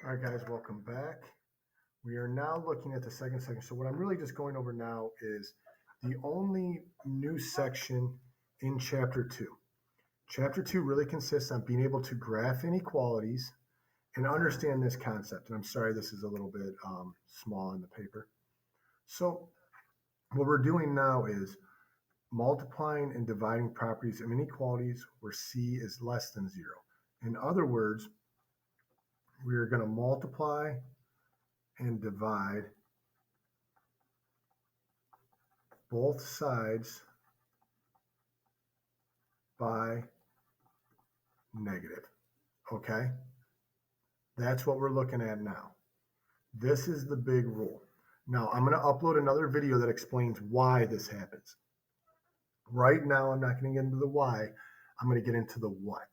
All right, guys, welcome back. We are now looking at the second section. So what I'm really just going over now is the only new section in Chapter 2. Chapter 2 really consists on being able to graph inequalities and understand this concept. And I'm sorry, this is a little bit small in the paper. So what we're doing now is multiplying and dividing properties of inequalities where C is less than 0. In other words, we are going to multiply and divide both sides by negative. Okay? That's what we're looking at now. This is the big rule. Now, I'm going to upload another video that explains why this happens. Right now, I'm not going to get into the why. I'm going to get into the what.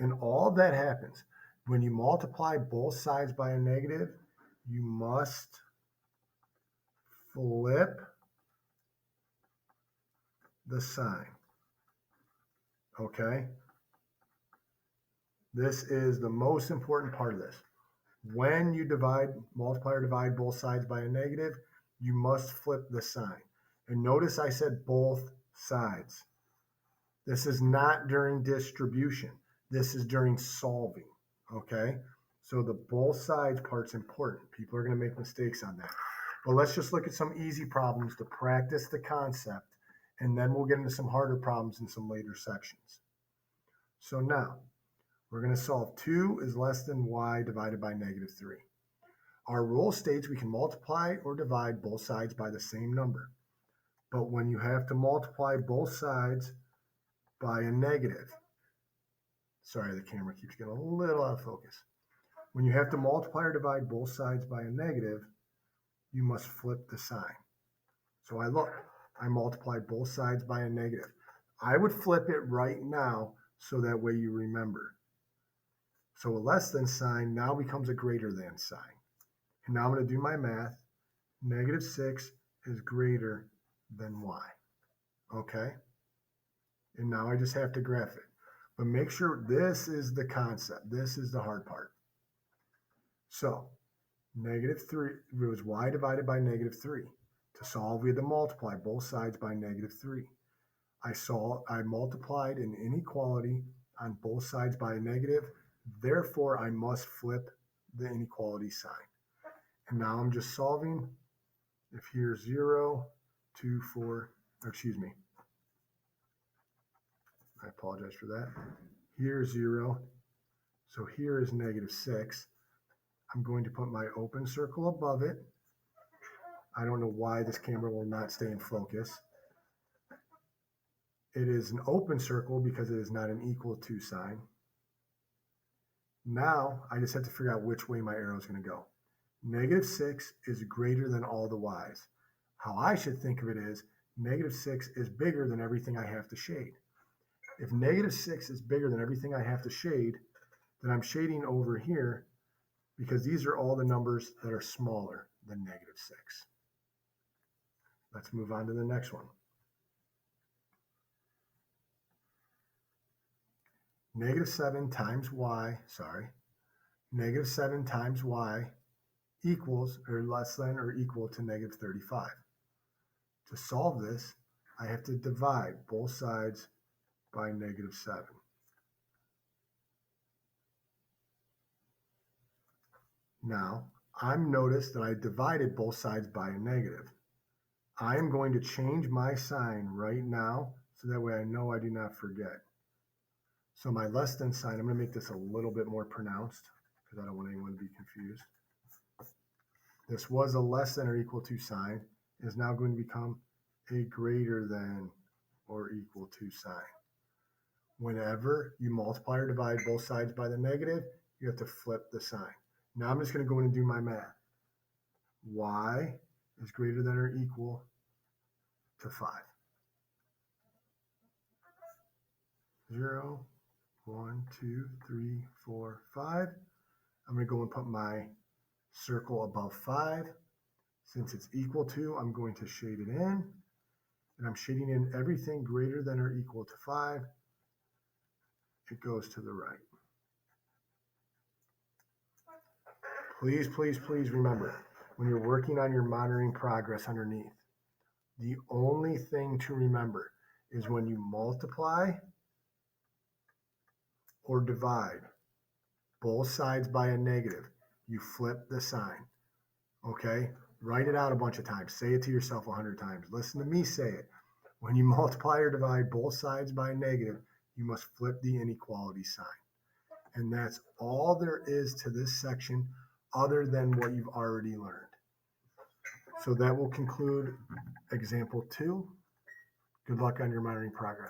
And all that happens when you multiply both sides by a negative, you must flip the sign. Okay? This is the most important part of this. When you multiply or divide both sides by a negative, you must flip the sign. And notice I said both sides. This is not during distribution. This is during solving, okay? So the both sides part's important. People are going to make mistakes on that. But let's just look at some easy problems to practice the concept, and then we'll get into some harder problems in some later sections. So now, we're going to solve 2 is less than y divided by negative 3. Our rule states we can multiply or divide both sides by the same number. But when you have to multiply both sides by a negative, sorry, the camera keeps getting a little out of focus. When you have to multiply or divide both sides by a negative, you must flip the sign. So I multiplied both sides by a negative. I would flip it right now so that way you remember. So a less than sign now becomes a greater than sign. And now I'm going to do my math. Negative 6 is greater than y. Okay? And now I just have to graph it. But make sure this is the concept. This is the hard part. So negative 3 was y divided by negative 3. To solve, we had to multiply both sides by negative 3. I multiplied an inequality on both sides by a negative. Therefore, I must flip the inequality sign. And now I'm just solving. If here's 0, 2, 4, excuse me. I apologize for that. Here's 0. So here is negative 6. I'm going to put my open circle above it. I don't know why this camera will not stay in focus. It is an open circle because it is not an equal to sign. Now, I just have to figure out which way my arrow is going to go. Negative 6 is greater than all the y's. How I should think of it is negative 6 is bigger than everything I have to shade. If negative 6 is bigger than everything I have to shade, then I'm shading over here because these are all the numbers that are smaller than negative 6. Let's move on to the next one. Negative 7 times y, negative 7 times y equals or less than or equal to negative 35. To solve this, I have to divide both sides by negative 7. Now, I'm noticed that I divided both sides by a negative. I am going to change my sign right now so that way I know I do not forget. So my less than sign, I'm going to make this a little bit more pronounced because I don't want anyone to be confused. This was a less than or equal to sign. It is now going to become a greater than or equal to sign. Whenever you multiply or divide both sides by the negative, you have to flip the sign. Now I'm just going to go in and do my math. Y is greater than or equal to 5. 0, 1, 2, 3, 4, 5. I'm going to go and put my circle above 5. Since it's equal to, I'm going to shade it in. And I'm shading in everything greater than or equal to 5. It goes to the right. Please, please, please remember, when you're working on your monitoring progress underneath, the only thing to remember is when you multiply or divide both sides by a negative, you flip the sign. Okay? Write it out a bunch of times. Say it to yourself 100 times. Listen to me say it. When you multiply or divide both sides by a negative, you must flip the inequality sign. And that's all there is to this section other than what you've already learned. So that will conclude example 2. Good luck on your monitoring progress.